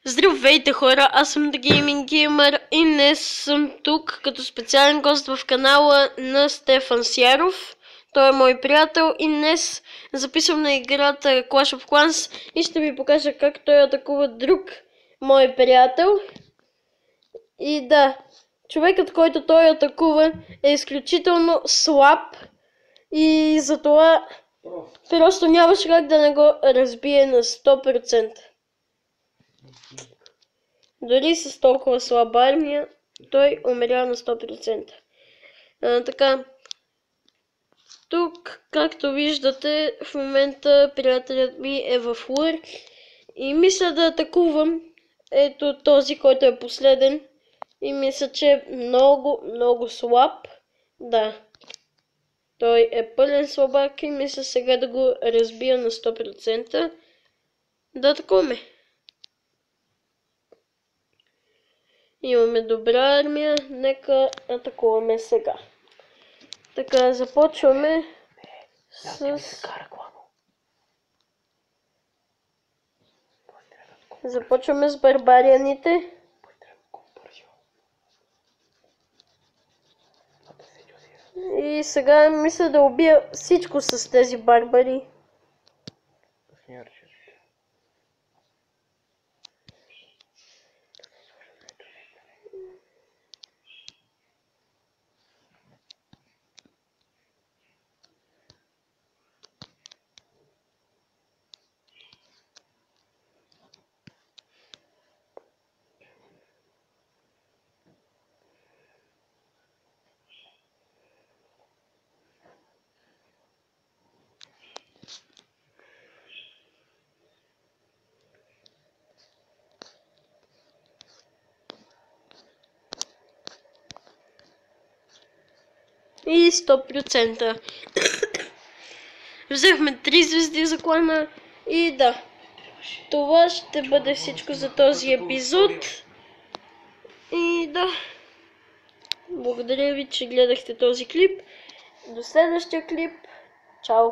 Здравейте хора, аз съм The Gaming Gamer и днес съм тук като специален гост в канала на Стефан Сяров. Той е мой приятел и днес записвам на играта Clash of Clans и ще ви покажа как той атакува друг мой приятел. И да, човекът, който той атакува е изключително слаб и затова просто нямаш как да не го разбие на 100%. Дори с толкова слаба армия, той умря на 100%. Така, тук, както виждате, в момента приятелят ми е в лър и мисля да атакувам ето този, който е последен и мисля, че е много слаб. Да, той е пълен слабак и мисля сега да го разбия на 100%. Да атакуваме. Имаме добра армия, нека атакуваме сега. Така, започваме с барбарианите. И сега мисля да убия всичко с тези барбари. И 100%. Взехме 3 звезди за клана и да. Това ще бъде всичко за този епизод. И да. Благодаря ви, че гледахте този клип. До следващия клип. Чао!